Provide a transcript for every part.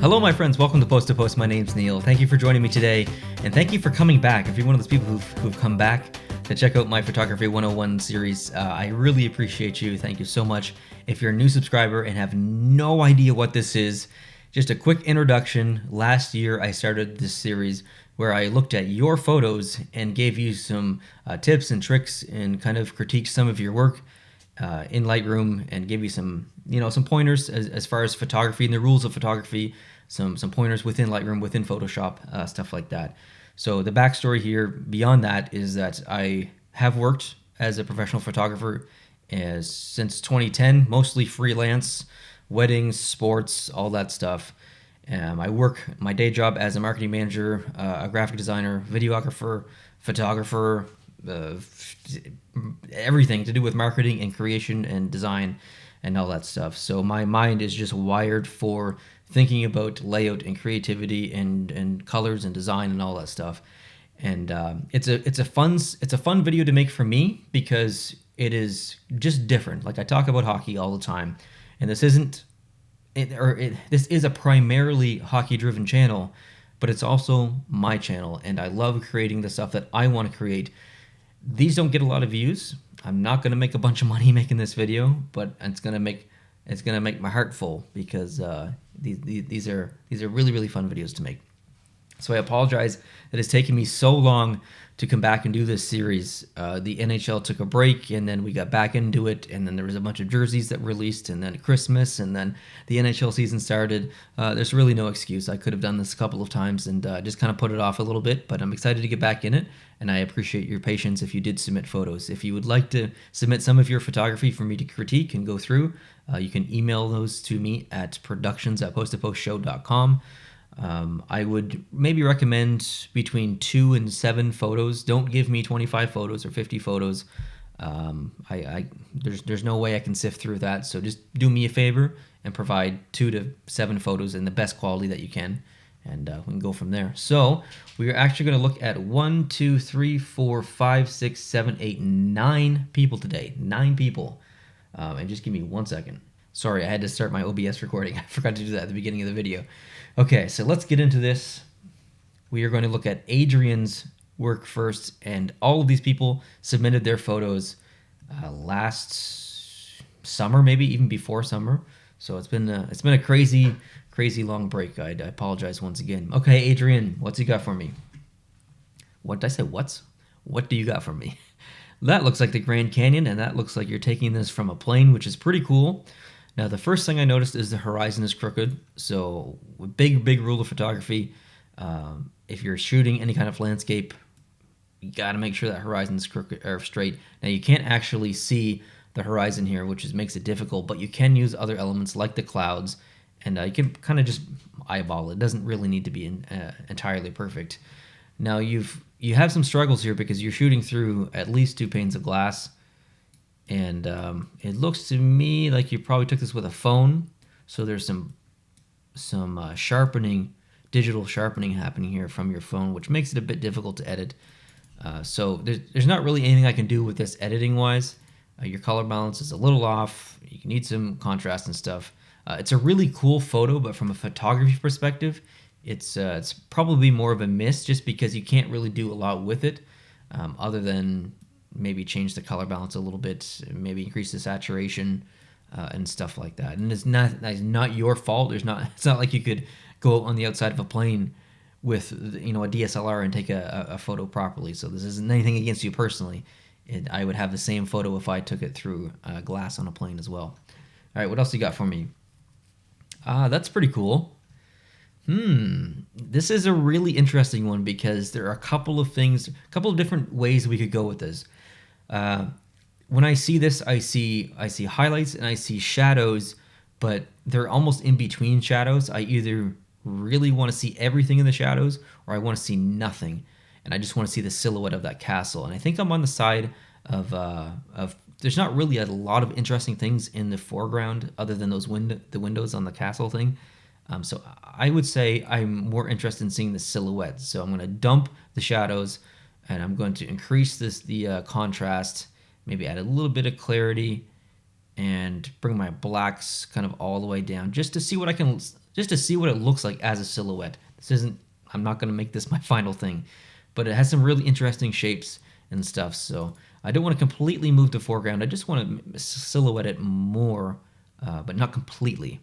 Hello, my friends. Welcome to Post to Post. My name's Neil. Thank you for joining me today, and thank you for coming back. If you're one of those people who've come back to check out my Photography 101 series, I really appreciate you. Thank you so much. If you're a new subscriber and have no idea what this is, just a quick introduction. Last year, I started this series where I looked at your photos and gave you some tips and tricks and kind of critiqued some of your work in Lightroom and give you some pointers as far as photography and the rules of photography, some pointers within Lightroom, within Photoshop, stuff like that. So the backstory here beyond that is that I have worked as a professional photographer since 2010, mostly freelance, weddings, sports, all that stuff. I work my day job as a marketing manager, a graphic designer, videographer, photographer, everything to do with marketing and creation and design and all that stuff. So my mind is just wired for thinking about layout and creativity and colors and design and all that stuff. And it's a fun video to make for me because it is just different. Like I talk about hockey all the time, and this is a primarily hockey-driven channel, but it's also my channel, and I love creating the stuff that I want to create. These don't get a lot of views. I'm not going to make a bunch of money making this video, but it's going to make my heart full because these are really, really fun videos to make. So I apologize that it's taken me so long to come back and do this series. The NHL took a break, and then we got back into it, and then there was a bunch of jerseys that released, and then Christmas, and then the NHL season started. There's really no excuse. I could have done this a couple of times and just kind of put it off a little bit, but I'm excited to get back in it, and I appreciate your patience if you did submit photos. If you would like to submit some of your photography for me to critique and go through, you can email those to me at productions@posttopostShow.com. I would maybe recommend between 2 and 7 photos. Don't give me 25 photos or 50 photos. There's no way I can sift through that. So just do me a favor and provide 2 to 7 photos in the best quality that you can, and we can go from there. So we are actually going to look at 1, 2, 3, 4, 5, 6, 7, 8, 9 people today. 9 people. And just give me 1 second. Sorry, I had to start my OBS recording. I forgot to do that at the beginning of the video. Okay, so let's get into this. We are going to look at Adrian's work first, and all of these people submitted their photos last summer, maybe even before summer. So it's been a crazy long break. I apologize once again. Okay, Adrian, what's you got for me? What did I say? What do you got for me? That looks like the Grand Canyon, and that looks like you're taking this from a plane, which is pretty cool. Now, the first thing I noticed is the horizon is crooked. So, big rule of photography. If you're shooting any kind of landscape, you got to make sure that horizon is crooked or straight. Now, you can't actually see the horizon here, which makes it difficult, but you can use other elements like the clouds, and you can kind of just eyeball it. It doesn't really need to be entirely perfect. Now, you have some struggles here because you're shooting through at least 2 panes of glass. And it looks to me like you probably took this with a phone. So there's some sharpening, digital sharpening happening here from your phone, which makes it a bit difficult to edit. So there's not really anything I can do with this editing-wise. Your color balance is a little off. You need some contrast and stuff. It's a really cool photo, but from a photography perspective, it's probably more of a miss just because you can't really do a lot with it other than maybe change the color balance a little bit, maybe increase the saturation and stuff like that. And it's not your fault. It's not like you could go on the outside of a plane with a DSLR and take a photo properly. So this isn't anything against you personally. I would have the same photo if I took it through glass on a plane as well. All right, what else you got for me? That's pretty cool. This is a really interesting one because there are a couple of different ways we could go with this. When I see this, I see highlights and I see shadows, but they're almost in between shadows. I either really want to see everything in the shadows or I want to see nothing, and I just want to see the silhouette of that castle. And I think I'm on the side of there's not really a lot of interesting things in the foreground other than the windows on the castle thing. So I would say I'm more interested in seeing the silhouettes. So I'm going to dump the shadows, and I'm going to increase the contrast, maybe add a little bit of clarity, and bring my blacks kind of all the way down just to see what I can just to see what it looks like as a silhouette. This isn't, I'm not going to make this my final thing, but it has some really interesting shapes and stuff. So I don't want to completely move the foreground. I just want to silhouette it more, but not completely.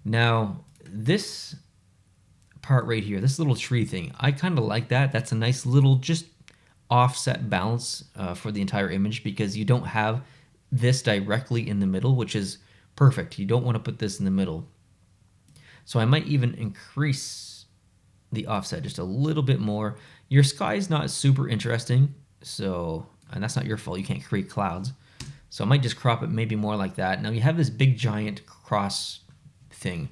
Now, this part right here, this little tree thing, I kind of like that. That's a nice little just offset balance for the entire image, because you don't have this directly in the middle, which is perfect. You don't want to put this in the middle. So I might even increase the offset just a little bit more. Your sky is not super interesting, so, and that's not your fault. You can't create clouds. So I might just crop it maybe more like that. Now you have this big giant cross thing,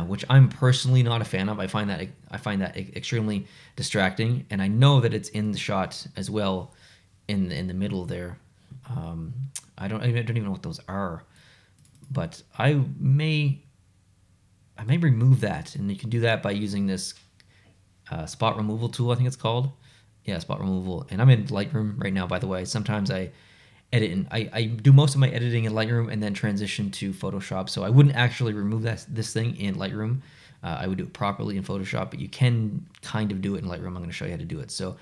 which I'm personally not a fan of. I find that extremely distracting, and I know that it's in the shot as well, in the middle there. I don't even know what those are, but I may remove that, and you can do that by using this spot removal tool, I think it's called. Yeah, spot removal. And I'm in Lightroom right now, by the way. Sometimes I edit, and I do most of my editing in Lightroom and then transition to Photoshop. So I wouldn't actually remove this thing in Lightroom. I would do it properly in Photoshop, but you can kind of do it in Lightroom. I'm going to show you how to do it. So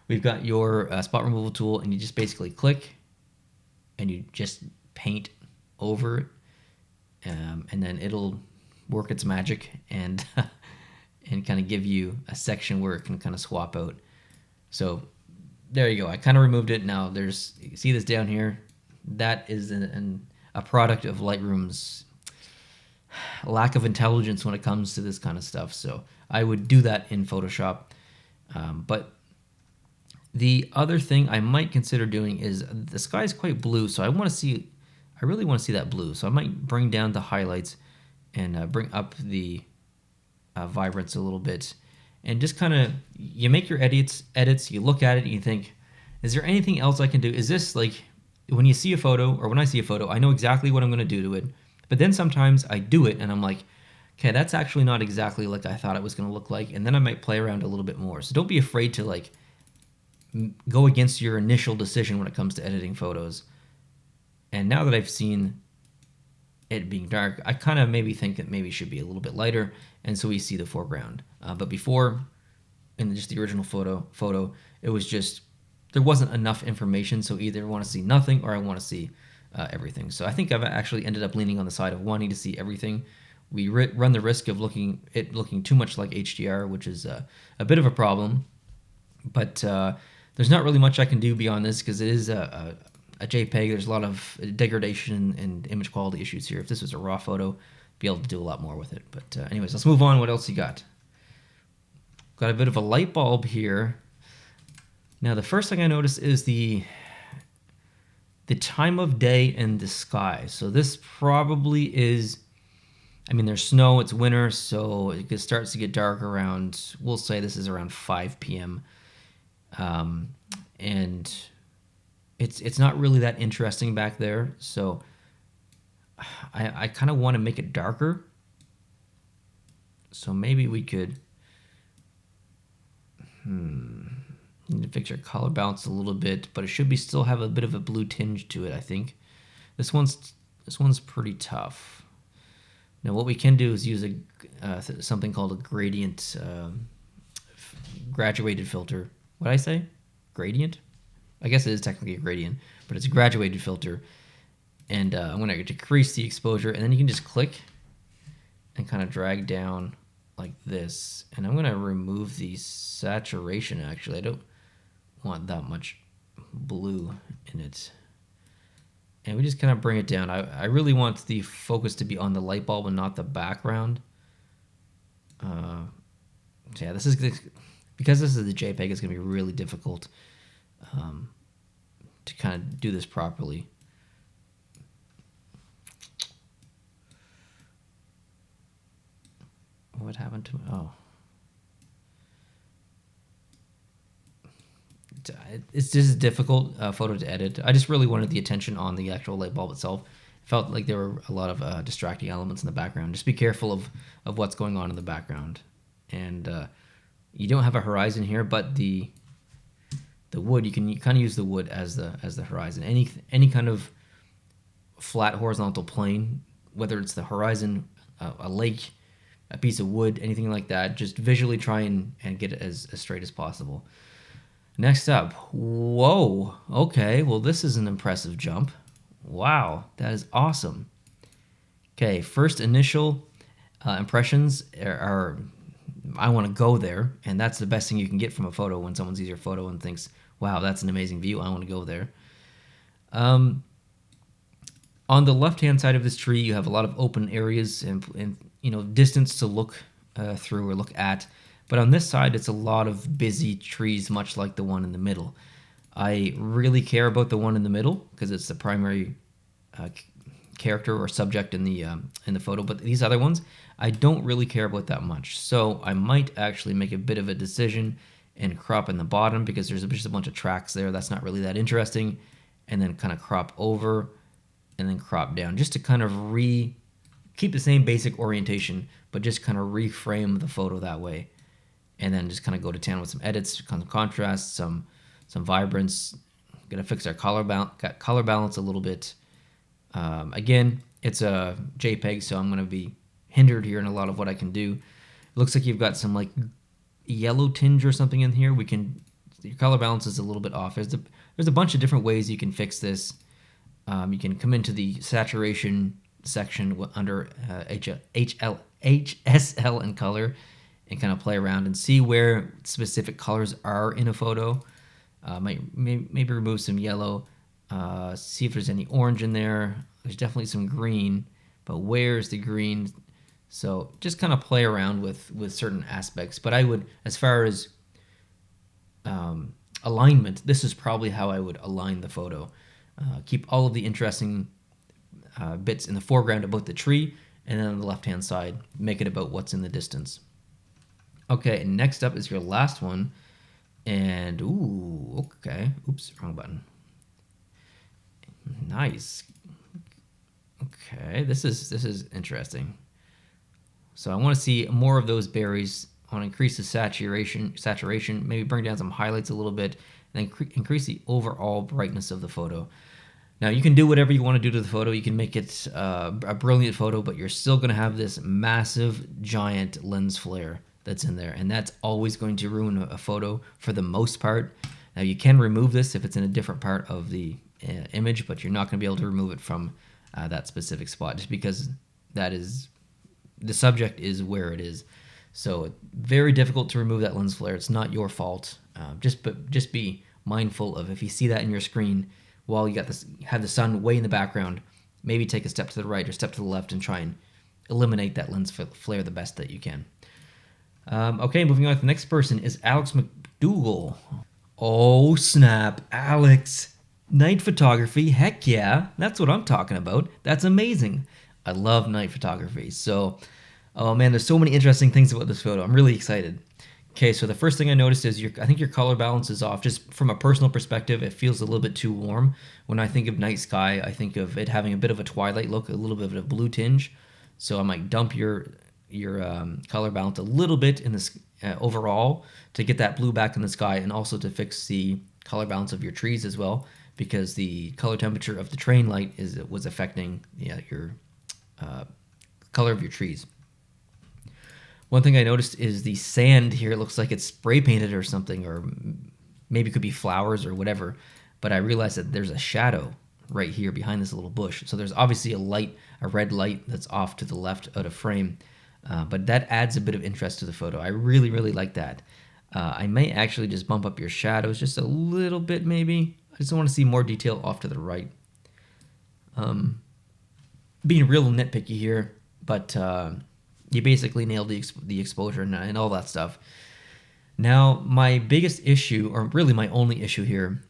we've got your spot removal tool, and you just basically click, and you just paint over it, and then it'll work its magic and and kind of give you a section where it can kind of swap out. So there you go. I kind of removed it. Now there's, you see this down here? That is a product of Lightroom's lack of intelligence when it comes to this kind of stuff. So I would do that in Photoshop. But the other thing I might consider doing is, the sky is quite blue, so I really want to see that blue. So I might bring down the highlights and bring up the vibrance a little bit, and just kind of, you make your edits, you look at it, and you think, is there anything else I can do? Is this, like, when you see a photo, or when I see a photo, I know exactly what I'm going to do to it, but then sometimes I do it and I'm like, okay, that's actually not exactly like I thought it was going to look like, and then I might play around a little bit more. So don't be afraid to, like, go against your initial decision when it comes to editing photos. And now that I've seen it being dark, I kind of maybe think it maybe should be a little bit lighter, and so we see the foreground. But before, in just the original photo, it was just, there wasn't enough information, so either I want to see nothing or I want to see everything. So I think I've actually ended up leaning on the side of wanting to see everything. We run the risk of looking too much like HDR, which is a bit of a problem. But there's not really much I can do beyond this, because it is a JPEG. There's a lot of degradation and image quality issues here. If this was a raw photo, be able to do a lot more with it. But anyways, let's move on. What else you got? Got a bit of a light bulb here. Now, the first thing I noticed is the time of day and the sky. So this probably is, I mean, there's snow, it's winter, so it starts to get dark around, we'll say this is around 5 p.m. And it's not really that interesting back there, so I kind of want to make it darker. So maybe we could need to fix our color balance a little bit, but it should still have a bit of a blue tinge to it, I think. This one's pretty tough. Now what we can do is use something called a gradient graduated filter. What did I say? Gradient? I guess it is technically a gradient, but it's a graduated filter. And I'm going to decrease the exposure, and then you can just click and kind of drag down like this. And I'm going to remove the saturation, actually. I don't want that much blue in it. And we just kind of bring it down. I really want the focus to be on the light bulb and not the background. So yeah, because this is the JPEG, it's going to be really difficult to kind of do this properly. What happened to, oh. It's just a difficult photo to edit. I just really wanted the attention on the actual light bulb itself. It felt like there were a lot of distracting elements in the background. Just be careful of what's going on in the background. And you don't have a horizon here, but the wood, you can kind of use the wood as the horizon. Any kind of flat horizontal plane, whether it's the horizon, a lake, a piece of wood, anything like that. Just visually try and get it as straight as possible. Next up, whoa, okay, well this is an impressive jump. Wow, that is awesome. Okay, first initial impressions are I want to go there, and that's the best thing you can get from a photo when someone sees your photo and thinks, wow, that's an amazing view, I want to go there. On the left-hand side of this tree, you have a lot of open areas and distance to look through or look at. But on this side, it's a lot of busy trees, much like the one in the middle. I really care about the one in the middle because it's the primary character or subject in the photo. But these other ones, I don't really care about that much. So I might actually make a bit of a decision and crop in the bottom because there's just a bunch of tracks there. That's not really that interesting. And then kind of crop over and then crop down just to kind of keep the same basic orientation, but just kind of reframe the photo that way. And then just kind of go to town with some edits, kind of contrast, some vibrance. Gonna fix our color balance a little bit. Again, it's a JPEG, so I'm gonna be hindered here in a lot of what I can do. It looks like you've got some like yellow tinge or something in here. Your color balance is a little bit off. There's a bunch of different ways you can fix this. You can come into the saturation section under HSL and color and kind of play around and see where specific colors are in a photo. Maybe remove some yellow, see if there's any orange in there. There's definitely some green, but where's the green? So just kind of play around with certain aspects. But I would, as far as alignment, this is probably how I would align the photo. Keep all of the interesting bits in the foreground about the tree, and then on the left-hand side, make it about what's in the distance. Okay, next up is your last one, and ooh, okay, oops, wrong button. Nice. Okay, this is interesting. So I want to see more of those berries. I want to increase the saturation, maybe bring down some highlights a little bit, and then increase the overall brightness of the photo. Now you can do whatever you want to do to the photo. You can make it a brilliant photo, but you're still going to have this massive, giant lens flare that's in there, and that's always going to ruin a photo for the most part. Now you can remove this if it's in a different part of the image, but you're not going to be able to remove it from that specific spot just because the subject is where it is. So very difficult to remove that lens flare. It's not your fault. Just be mindful of if you see that in your screen while you have the sun way in the background, maybe take a step to the right or step to the left and try and eliminate that lens flare the best that you can. Okay, moving on to the next person is Alex Mcdougall. Oh snap, Alex. Night photography, heck yeah. That's what I'm talking about. That's amazing. I love night photography. So, oh man, there's so many interesting things about this photo. I'm really excited. Okay, so the first thing I noticed is I think your color balance is off. Just from a personal perspective, it feels a little bit too warm. When I think of night sky, I think of it having a bit of a twilight look, a little bit of a blue tinge. So I might dump your color balance a little bit in this overall to get that blue back in the sky, and also to fix the color balance of your trees as well, because the color temperature of the train light was affecting your color of your trees. One thing I noticed is the sand here looks like it's spray painted or something, or maybe it could be flowers or whatever, but I realized that there's a shadow right here behind this little bush. So there's obviously a red light that's off to the left out of frame, but that adds a bit of interest to the photo. I really, really like that. I may actually just bump up your shadows just a little bit maybe. I just want to see more detail off to the right. Being real nitpicky here, but you basically nailed the exposure and all that stuff. Now, my biggest issue, or really my only issue here,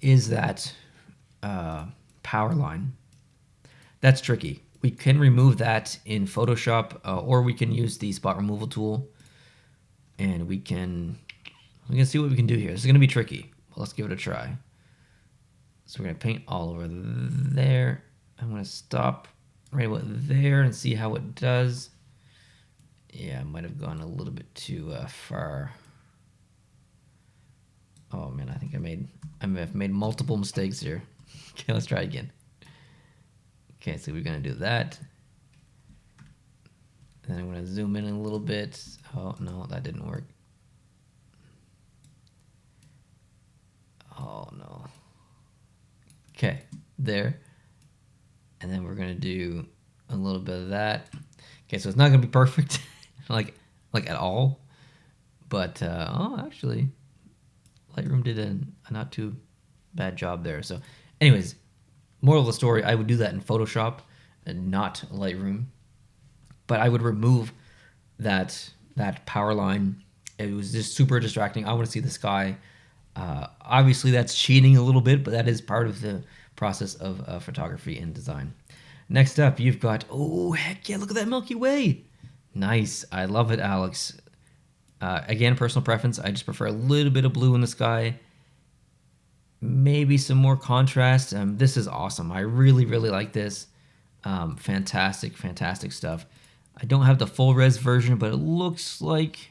is that power line. That's tricky. We can remove that in Photoshop, or we can use the spot removal tool, and we can see what we can do here. This is going to be tricky. Well, let's give it a try. So we're going to paint all over there. I'm going to stop right about there and see how it does. Yeah, I might have gone a little bit too far. Oh man, I think I've made multiple mistakes here. Okay, let's try again. Okay, so we're gonna do that. And then I'm going to zoom in a little bit. Oh, no, that didn't work. Oh, no. Okay, there. And then we're going to do a little bit of that. Okay, so it's not going to be perfect, like at all. But, oh, actually, Lightroom did a not too bad job there. So, anyways, moral of the story, I would do that in Photoshop and not Lightroom. But I would remove that power line. It was just super distracting. I want to see the sky. Obviously, that's cheating a little bit, but that is part of the process of photography and design. Next up, you've got, oh, heck yeah, look at that Milky Way. Nice. I love it, Alex. Again, personal preference. I just prefer a little bit of blue in the sky. Maybe some more contrast. This is awesome. I really, really like this. Fantastic, fantastic stuff. I don't have the full res version, but it looks like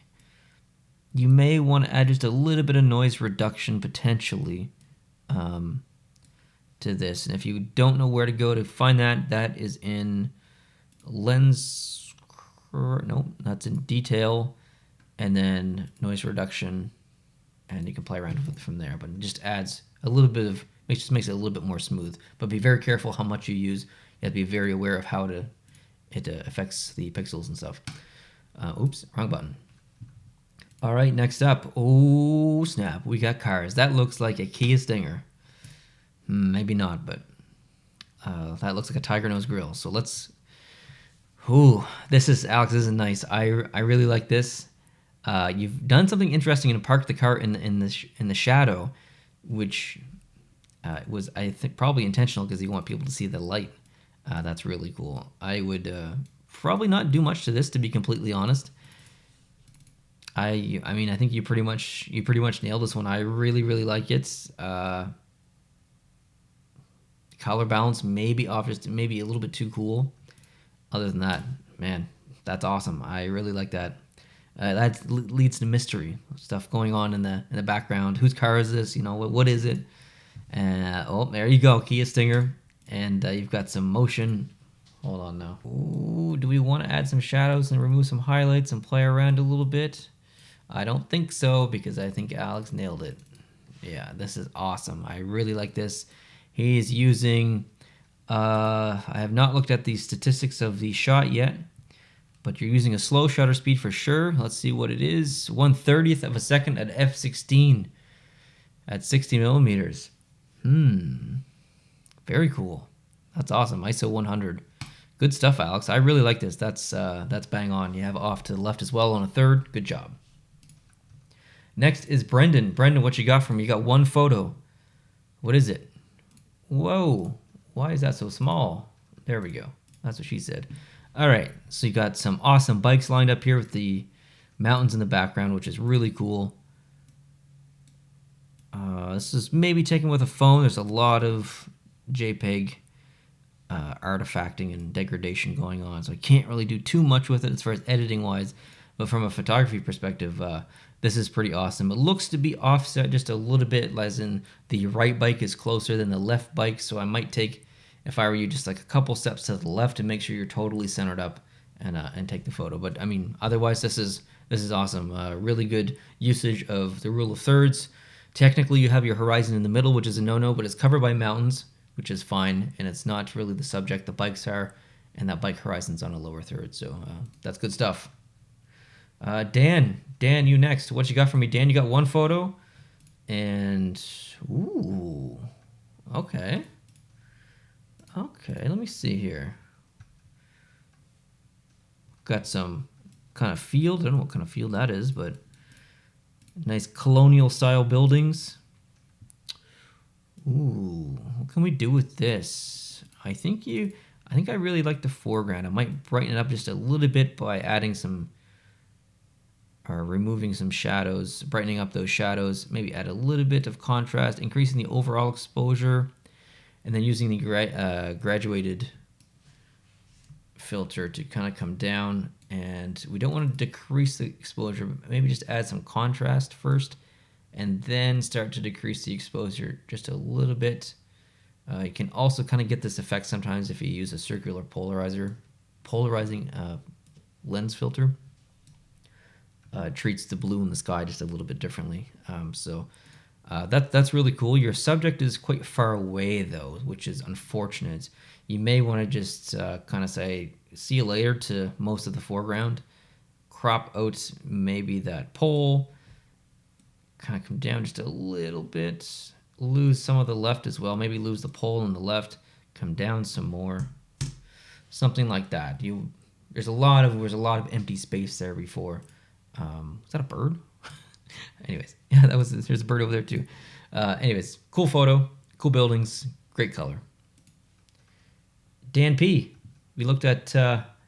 you may want to add just a little bit of noise reduction potentially to this. And if you don't know where to go to find that, that is in lens. No, that's in detail, and then noise reduction, and you can play around with it from there. But it just adds a little bit of, it just makes it a little bit more smooth. But be very careful how much you use. You have to be very aware of how it affects the pixels and stuff. Oops, wrong button. All right, next up. Oh, snap. We got cars. That looks like a Kia Stinger. Maybe not, but that looks like a Tiger Nose grill. So let's... Ooh, this is, Alex, this is nice. I really like this. You've done something interesting and parked the car in the shadow, which was, I think, probably intentional because you want people to see the light. That's really cool. I would probably not do much to this, to be completely honest. I mean, I think you pretty much nailed this one. I really, really like it. Color balance maybe off, just maybe a little bit too cool. Other than that, man, that's awesome. I really like that. That leads to mystery stuff going on in the background. Whose car is this? You know, what is it? And oh, there you go, Kia Stinger, and you've got some motion. Hold on now. Ooh, do we want to add some shadows and remove some highlights and play around a little bit? I don't think so, because I think Alex nailed it. Yeah, this is awesome. I really like this. He's using, I have not looked at the statistics of the shot yet, but you're using a slow shutter speed for sure. Let's see what it is. 1/30th of a second at f16 at 60 millimeters. Very cool. That's awesome. ISO 100. Good stuff, Alex. I really like this. That's bang on. You have off to the left as well on a third. Good job. Next is Brendan. Brendan, what you got for me? You got one photo. What is it? Whoa. Why is that so small? There we go. That's what she said. All right. So you got some awesome bikes lined up here with the mountains in the background, which is really cool. This is maybe taken with a phone. There's a lot of JPEG artifacting and degradation going on, so I can't really do too much with it as far as editing wise. But from a photography perspective, this is pretty awesome. It looks to be offset just a little bit, as in the right bike is closer than the left bike, so I might take, if I were you, just like a couple steps to the left to make sure you're totally centered up and take the photo. But I mean, otherwise this is awesome. Really good usage of the rule of thirds. Technically you have your horizon in the middle, which is a no-no, but it's covered by mountains, which is fine, and it's not really the subject. The bikes are, and that bike horizon's on a lower third, so that's good stuff. Dan, you next. What you got for me, Dan? You got one photo, and ooh, okay, let me see here. Got some kind of field. I don't know what kind of field that is, but nice colonial style buildings. Ooh, what can we do with this? I think I really like the foreground. I might brighten it up just a little bit by adding some, or removing some shadows, brightening up those shadows, maybe add a little bit of contrast, increasing the overall exposure, and then using the graduated filter to kind of come down. And we don't want to decrease the exposure, but maybe just add some contrast first, and then start to decrease the exposure just a little bit. You can also kind of get this effect sometimes if you use a circular polarizing lens filter. Treats the blue in the sky just a little bit differently. That's really cool. Your subject is quite far away though, which is unfortunate. You may want to just kind of say, see you later to most of the foreground. Crop out maybe that pole. Kind of come down just a little bit. Lose some of the left as well. Maybe lose the pole on the left. Come down some more. Something like that. There's a lot of empty space there before. Is that a bird? Anyways, yeah, there's a bird over there too. Anyways, cool photo, cool buildings, great color. Dan P. We looked at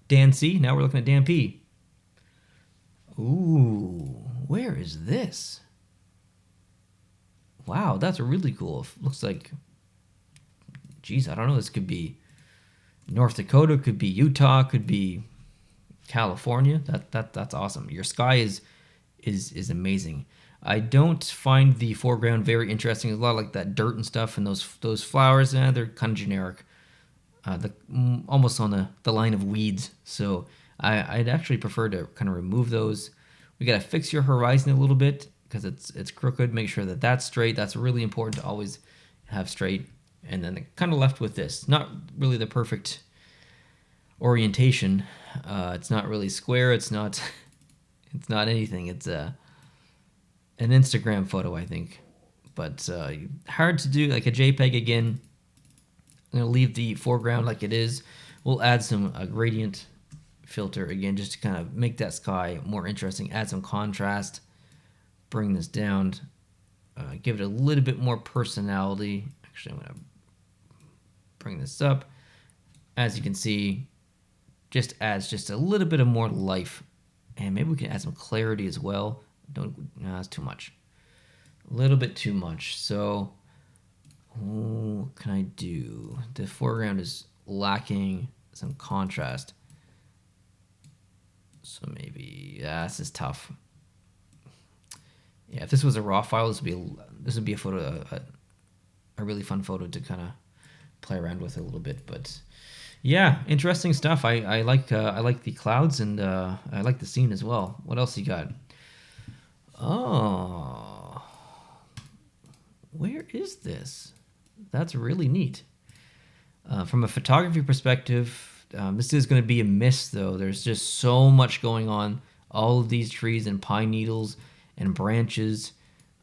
Dan C. Now we're looking at Dan P. Ooh, where is this? Wow, that's really cool. Looks like, geez, I don't know. This could be North Dakota, could be Utah, could be California. That's awesome. Your sky is amazing. I don't find the foreground very interesting. There's a lot of like that dirt and stuff, and those flowers. They're kind of generic. Almost on the line of weeds. So I'd actually prefer to kind of remove those. We gotta fix your horizon a little bit because it's crooked. Make sure that that's straight. That's really important to always have straight. And then kind of left with this. Not really the perfect orientation. It's not really square. It's not anything. It's an Instagram photo, I think. But hard to do, like a JPEG again. I'm going to leave the foreground like it is. We'll add some gradient filter again just to kind of make that sky more interesting. Add some contrast. Bring this down. Give it a little bit more personality. Actually, I'm going to bring this up. As you can see, just adds just a little bit of more life. And maybe we can add some clarity as well. No, that's too much. A little bit too much. So what can I do? The foreground is lacking some contrast. So maybe this is tough. Yeah, if this was a raw file, this would be a photo, a really fun photo to kind of play around with a little bit. But yeah, interesting stuff. I like the clouds, and I like the scene as well. What else you got? Oh, where is this? That's really neat. From a photography perspective, this is going to be a miss, though. There's just so much going on. All of these trees and pine needles and branches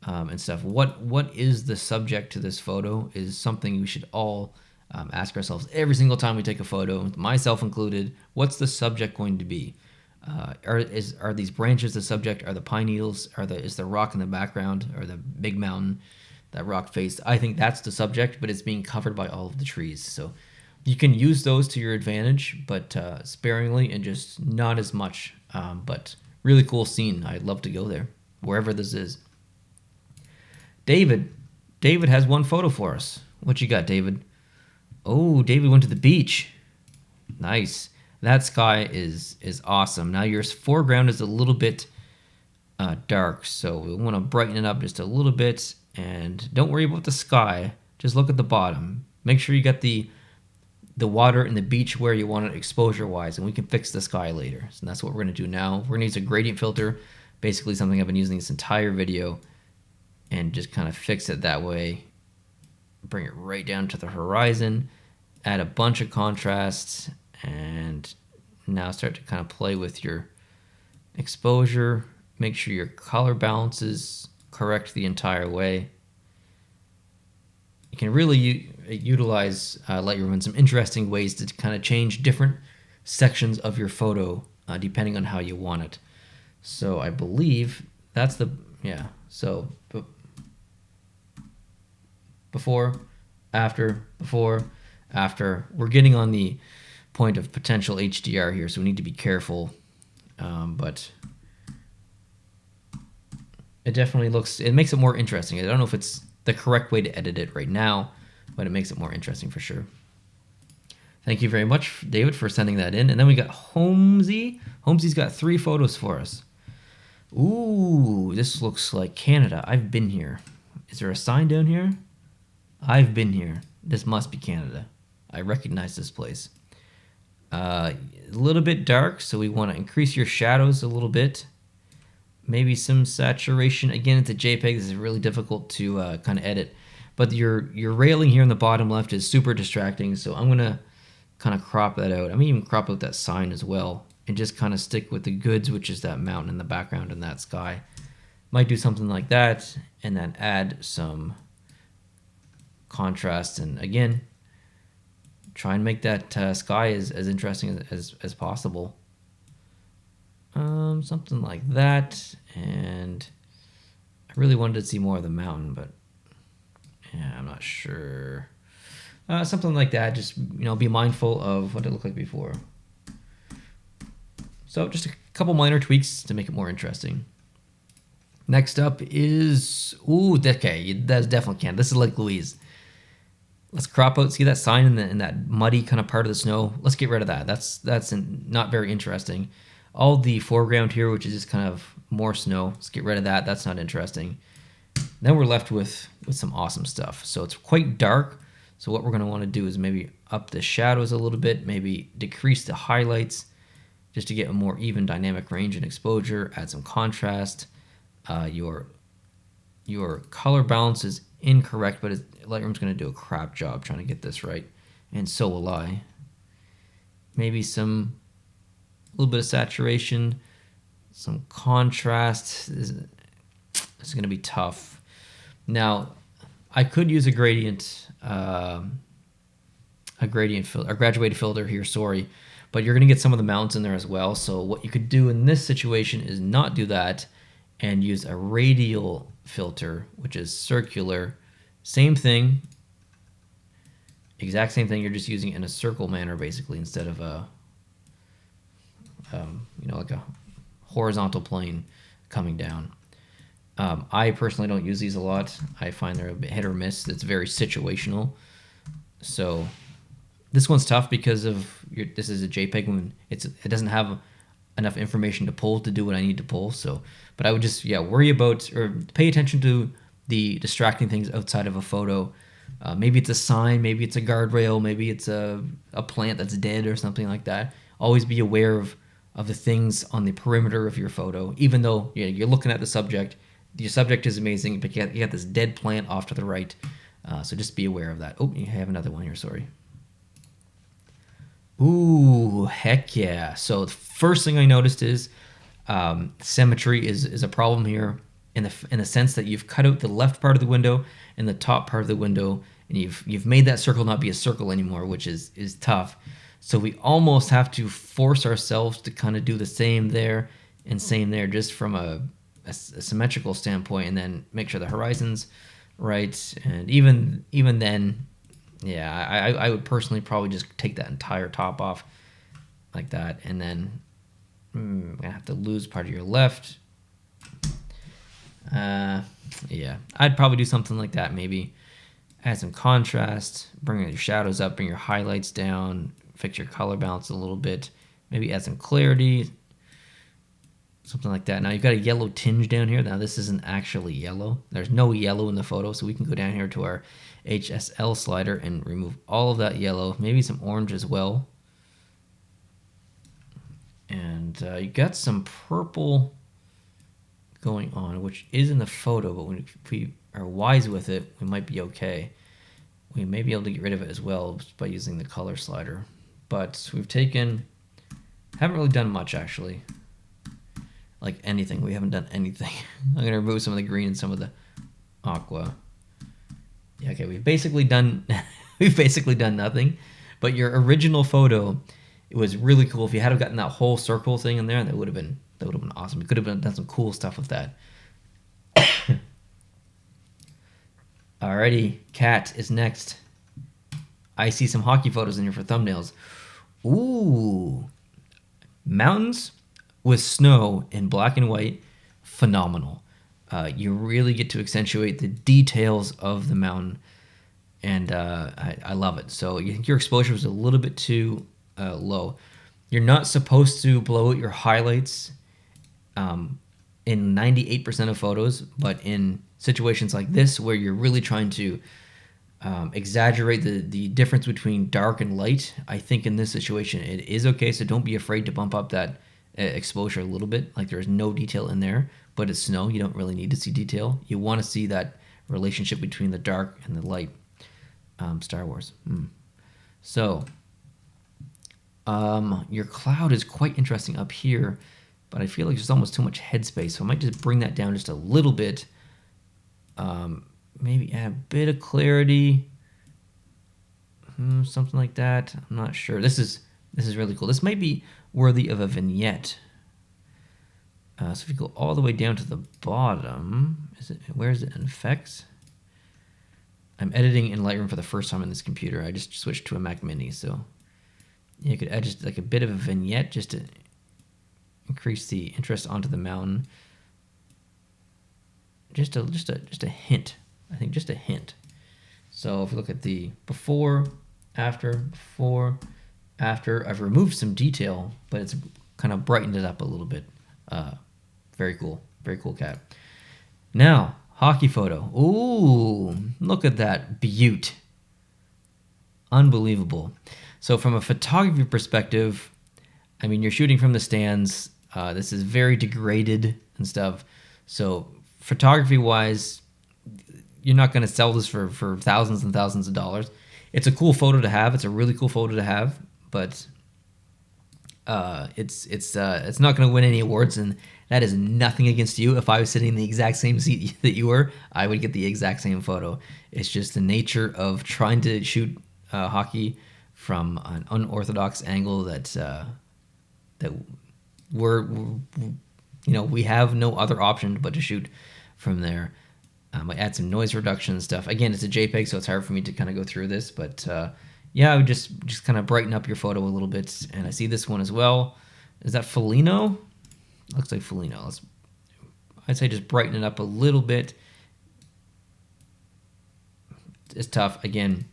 and stuff. What is the subject to this photo is something we should all ask ourselves every single time we take a photo, myself included. What's the subject going to be? Are these branches the subject? Are the pine needles? Is the rock in the background, or the big mountain, that rock face? I think that's the subject, but it's being covered by all of the trees. So you can use those to your advantage, but sparingly and just not as much. But really cool scene. I'd love to go there, wherever this is. David has one photo for us. What you got, David? Oh, David went to the beach. Nice. That sky is awesome. Now your foreground is a little bit dark, so we want to brighten it up just a little bit. And don't worry about the sky. Just look at the bottom. Make sure you got the water and the beach where you want it exposure-wise, and we can fix the sky later. So that's what we're going to do now. We're going to use a gradient filter, basically something I've been using this entire video, and just kind of fix it that way. Bring it right down to the horizon, add a bunch of contrast, and now start to kind of play with your exposure. Make sure your color balance is correct the entire way. You can really utilize Lightroom in some interesting ways to kind of change different sections of your photo depending on how you want it. So I believe that's so before, after, we're getting on the point of potential HDR here, so we need to be careful. But it definitely makes it more interesting. I don't know if it's the correct way to edit it right now, but it makes it more interesting for sure. Thank you very much, David, for sending that in. And then we got Homezy. Homezy's got 3 photos for us. Ooh, this looks like Canada. I've been here. Is there a sign down here? I've been here. This must be Canada. I recognize this place. A little bit dark, so we want to increase your shadows a little bit. Maybe some saturation. Again, it's a JPEG. This is really difficult to kind of edit. But your railing here in the bottom left is super distracting, so I'm going to kind of crop that out. I'm going to even crop out that sign as well and just kind of stick with the goods, which is that mountain in the background and that sky. Might do something like that and then add some contrast. And again, try and make that sky as interesting as possible. Something like that. And I really wanted to see more of the mountain, but yeah, I'm not sure. Something like that. Just, be mindful of what it looked like before. So just a couple minor tweaks to make it more interesting. Next up is, okay, that's definitely can. This is like Louise. Let's crop out. See that sign in that muddy kind of part of the snow? Let's get rid of that. That's not very interesting. All the foreground here, which is just kind of more snow. Let's get rid of that. That's not interesting. Then we're left with some awesome stuff. So it's quite dark. So what we're going to want to do is maybe up the shadows a little bit, maybe decrease the highlights just to get a more even dynamic range and exposure, add some contrast. Your color balance is incorrect, but Lightroom's going to do a crap job trying to get this right, and so will I. Maybe a little bit of saturation, some contrast. This is going to be tough. Now, I could use a gradient filter, a graduated filter here. Sorry, but you're going to get some of the mountains in there as well. So what you could do in this situation is not do that and use a radial filter, which is circular. Same thing, exact same thing. You're just using it in a circle manner, basically, instead of like a horizontal plane coming down. I personally don't use these a lot. I find they're a bit hit or miss. It's very situational. So this one's tough because this is a JPEG when it doesn't have enough information to pull to do what I need to pull. So, but I would just worry about or pay attention to the distracting things outside of a photo. Maybe it's a sign, maybe it's a guardrail, maybe it's a plant that's dead or something like that. Always be aware of the things on the perimeter of your photo, even though you're looking at the subject. Your subject is amazing, but you got this dead plant off to the right. So just be aware of that. Oh, you have another one here, sorry. Ooh, heck yeah. So the first thing I noticed is symmetry is a problem here in the sense that you've cut out the left part of the window and the top part of the window, and you've made that circle not be a circle anymore, which is tough. So we almost have to force ourselves to kind of do the same there and same there, just from a symmetrical standpoint, and then make sure the horizon's right. And even then, I would personally probably just take that entire top off like that, and then I'm gonna have to lose part of your left. I'd probably do something like that. Maybe add some contrast, bring your shadows up, bring your highlights down, fix your color balance a little bit, maybe add some clarity, something like that. Now you've got a yellow tinge down here. Now this isn't actually yellow. There's no yellow in the photo, so we can go down here to our HSL slider and remove all of that yellow, maybe some orange as well. And you got some purple going on, which is in the photo, but if we are wise with it, we might be okay. We may be able to get rid of it as well just by using the color slider. But haven't really done much actually. Like anything, we haven't done anything. I'm gonna remove some of the green and some of the aqua. Yeah, okay, we've basically done nothing. But your original photo, it was really cool. If you had gotten that whole circle thing in there, that would have been awesome. You could have done some cool stuff with that. Alrighty, Cat is next. I see some hockey photos in here for thumbnails. Ooh, mountains with snow in black and white, phenomenal. You really get to accentuate the details of the mountain, and I love it. So you think your exposure was a little bit too low. You're not supposed to blow out your highlights in 98% of photos, but in situations like this where you're really trying to exaggerate the difference between dark and light. I think in this situation it is okay, so don't be afraid to bump up that exposure a little bit. Like there's no detail in there, but it's snow. You don't really need to see detail. You want to see that relationship between the dark and the light. Star Wars. So your cloud is quite interesting up here, but I feel like there's almost too much headspace, so I might just bring that down just a little bit. Maybe add a bit of clarity, something like that. I'm not sure. This is really cool. This might be worthy of a vignette. So if you go all the way down to the bottom, where is it in effects? I'm editing in Lightroom for the first time on this computer. I just switched to a Mac Mini, so you could add just like a bit of a vignette just to increase the interest onto the mountain. Just a hint. I think just a hint. So if we look at the before, after, I've removed some detail, but it's kind of brightened it up a little bit. Very cool cat. Now, hockey photo. Ooh, look at that beaut. Unbelievable. So from a photography perspective, I mean, you're shooting from the stands. This is very degraded and stuff. So photography wise, you're not going to sell this for thousands and thousands of dollars. It's a cool photo to have. It's a really cool photo to have, but it's not going to win any awards, and that is nothing against you. If I was sitting in the exact same seat that you were, I would get the exact same photo. It's just the nature of trying to shoot hockey from an unorthodox angle that we have no other option but to shoot from there. I add some noise reduction and stuff. Again, it's a JPEG, so it's hard for me to kind of go through this, but yeah, I would just kind of brighten up your photo a little bit. And I see this one as well. Is that Felino? Looks like Felino. I'd say just brighten it up a little bit. It's tough. Again,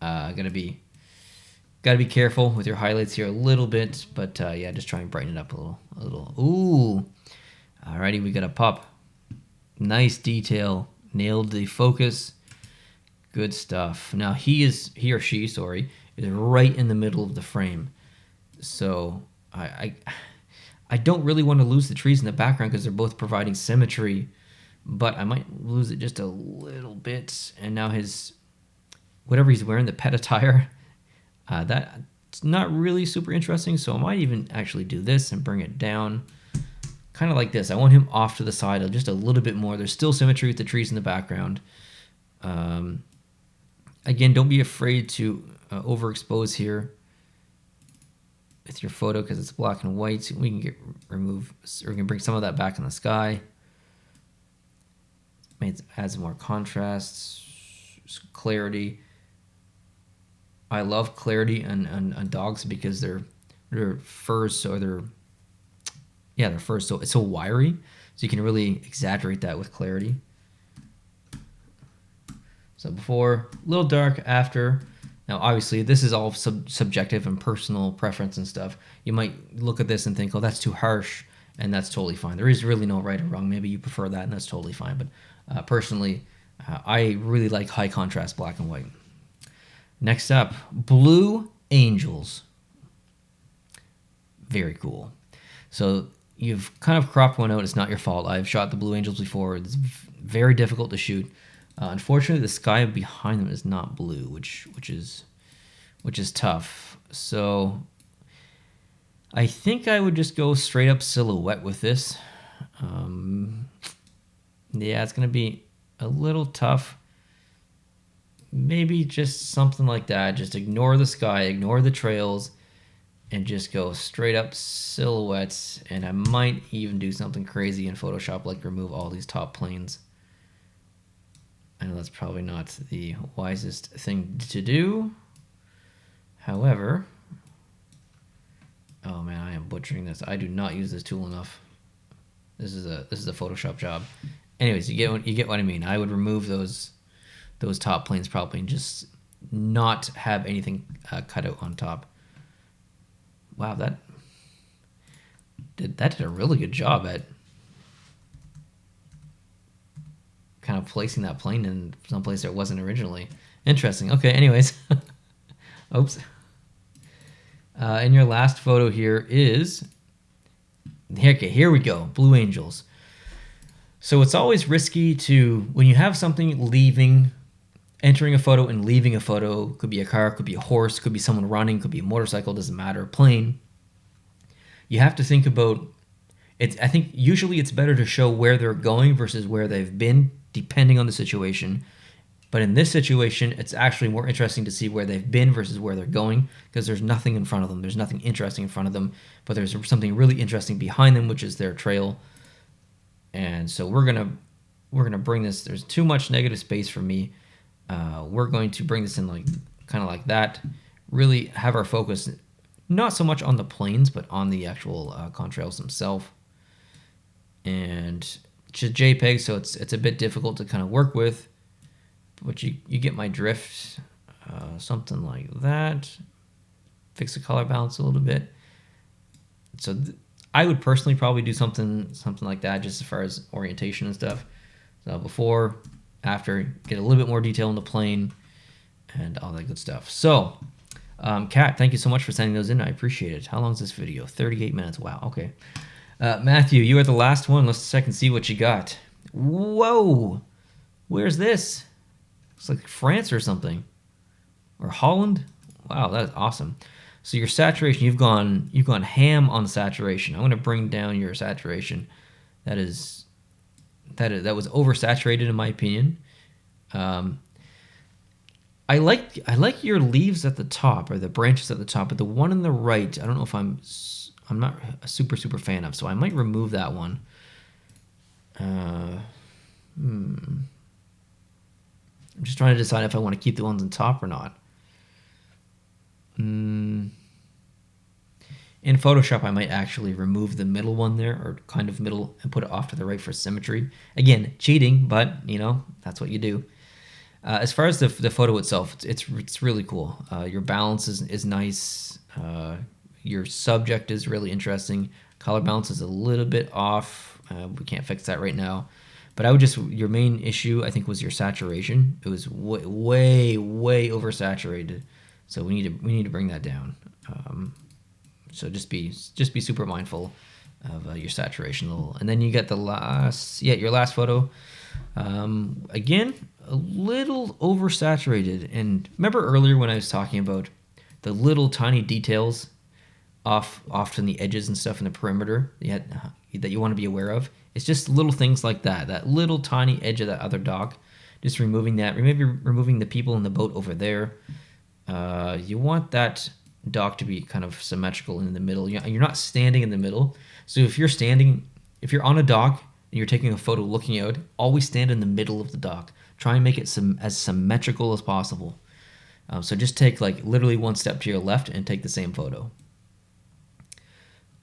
gotta be careful with your highlights here a little bit, but yeah, just try and brighten it up a little. Ooh, alrighty, we got a pop. Nice detail, nailed the focus. Good stuff. Now he or she is right in the middle of the frame, so I don't really want to lose the trees in the background because they're both providing symmetry, but I might lose it just a little bit. And now whatever he's wearing, the pet attire, that's not really super interesting, so I might even actually do this and bring it down kind of like this. I want him off to the side just a little bit more. There's still symmetry with the trees in the background. Again, don't be afraid to overexpose here with your photo because it's black and white. So we can we can bring some of that back in the sky. Add some more contrast, clarity. I love clarity on dogs because their furs, so their furs, so it's so wiry, so you can really exaggerate that with clarity. So before, a little dark, after. Now, obviously, this is all subjective and personal preference and stuff. You might look at this and think, oh, that's too harsh, and that's totally fine. There is really no right or wrong. Maybe you prefer that, and that's totally fine. But personally, I really like high contrast black and white. Next up, Blue Angels. Very cool. So you've kind of cropped one out. It's not your fault. I've shot the Blue Angels before. It's very difficult to shoot. Unfortunately, the sky behind them is not blue, which is tough. So I think I would just go straight up silhouette with this. Yeah, it's going to be a little tough. Maybe just something like that. Just ignore the sky, ignore the trails, and just go straight up silhouettes. And I might even do something crazy in Photoshop, like remove all these top planes. I know that's probably not the wisest thing to do. However, oh man, I am butchering this. I do not use this tool enough. This is a Photoshop job. Anyways, you get what I mean. I would remove those top planes probably and just not have anything cut out on top. Wow, that did a really good job at kind of placing that plane in someplace it wasn't originally. Interesting. Okay, anyways. Oops. And your last photo here is, okay, here we go, Blue Angels. So it's always risky to, when you have something entering a photo and leaving a photo, could be a car, could be a horse, could be someone running, could be a motorcycle, doesn't matter, plane. You have to think about, I think usually it's better to show where they're going versus where they've been, depending on the situation. But in this situation, it's actually more interesting to see where they've been versus where they're going, because there's nothing in front of them. There's nothing interesting in front of them, but there's something really interesting behind them, which is their trail. And so we're gonna bring this. There's too much negative space for me. We're going to bring this in kind of like that. Really have our focus not so much on the planes, but on the actual contrails themselves. And it's a JPEG, so it's a bit difficult to kind of work with. But you get my drift, something like that. Fix the color balance a little bit. So I would personally probably do something like that, just as far as orientation and stuff. So before, after, get a little bit more detail in the plane, and all that good stuff. So, Kat, thank you so much for sending those in. I appreciate it. How long is this video? 38 minutes. Wow. Okay. Matthew, you are the last one. Let's check and see what you got. Whoa. Where's this? It's like France or something, or Holland. Wow, that's awesome. So your saturation, you've gone ham on saturation. I'm going to bring down your saturation. That was oversaturated in my opinion. I like your leaves at the top, or the branches at the top, but the one on the right, I don't know if I'm not a super fan of, so I might remove that one. I'm just trying to decide if I want to keep the ones on top or not. In Photoshop, I might actually remove the middle one there, or kind of middle, and put it off to the right for symmetry. Again, cheating, but that's what you do. As far as the photo itself, it's really cool. Your balance is nice. Your subject is really interesting. Color balance is a little bit off. We can't fix that right now. But your main issue, I think, was your saturation. It was way oversaturated. So we need to bring that down. So just be super mindful of your saturation level. And then you get your last photo. Again, a little oversaturated. And remember earlier when I was talking about the little tiny details off from the edges and stuff in the perimeter that you want to be aware of? It's just little things like that little tiny edge of that other dock. Just removing that. Maybe removing the people in the boat over there. You want that dock to be kind of symmetrical in the middle. You're not standing in the middle. So if you're on a dock and you're taking a photo looking out, always stand in the middle of the dock. Try and make it as symmetrical as possible. So just take literally one step to your left and take the same photo.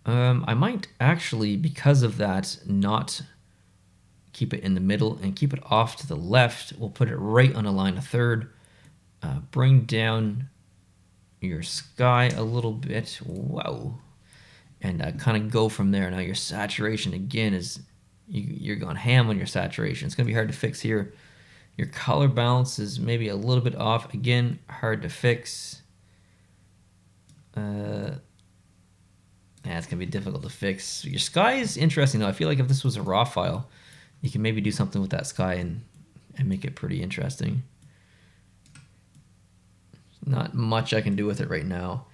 I might actually, because of that, not keep it in the middle and keep it off to the left. We'll put it right on a line of third. Bring down your sky a little bit. Wow. And kind of go from there. Now your saturation again is, you're going ham on your saturation. It's going to be hard to fix here. Your color balance is maybe a little bit off. Again, hard to fix. It's going to be difficult to fix. Your sky is interesting, though. I feel like if this was a raw file, you can maybe do something with that sky and make it pretty interesting. Not much I can do with it right now.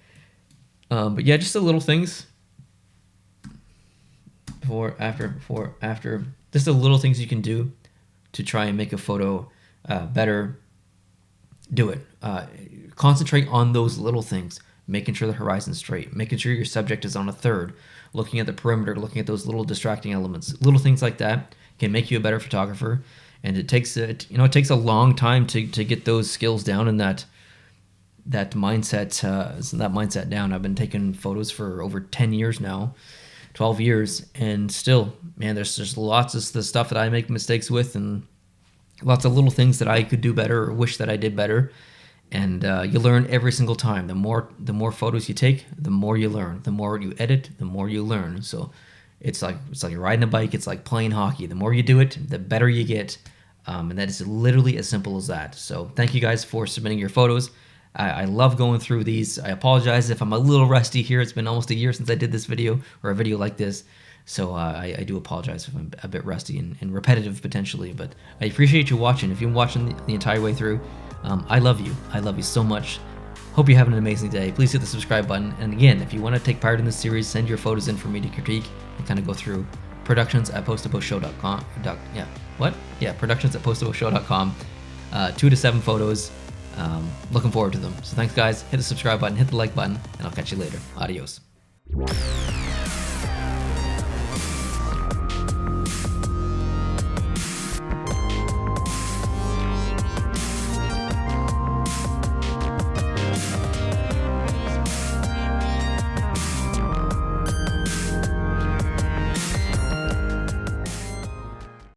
But yeah, just the little things. Before, after. Just the little things you can do to try and make a photo better. Do it. Concentrate on those little things. Making sure the horizon's straight, making sure your subject is on a third, looking at the perimeter, looking at those little distracting elements. Little things like that can make you a better photographer, and it takes a long time to get those skills down and that mindset down. I've been taking photos for over 10 years now, 12 years, and still, man, there's just lots of the stuff that I make mistakes with, and lots of little things that I could do better or wish that I did better. And you learn every single time. The more photos you take, the more you learn. The more you edit, the more you learn. So it's like riding a bike. It's like playing hockey. The more you do it, the better you get. And that is literally as simple as that. So thank you guys for submitting your photos. I love going through these. I apologize if I'm a little rusty here. It's been almost a year since I did this video, or a video like this. So I do apologize if I'm a bit rusty and repetitive potentially, but I appreciate you watching. If you're watching the entire way through, I love you. I love you so much. Hope you're having an amazing day. Please hit the subscribe button. And again, if you want to take part in this series, send your photos in for me to critique and kind of go through productions@postapostshow.com. Productions@postapostshow.com. 2 to 7 photos. Looking forward to them. So thanks guys. Hit the subscribe button, hit the like button, and I'll catch you later. Adios.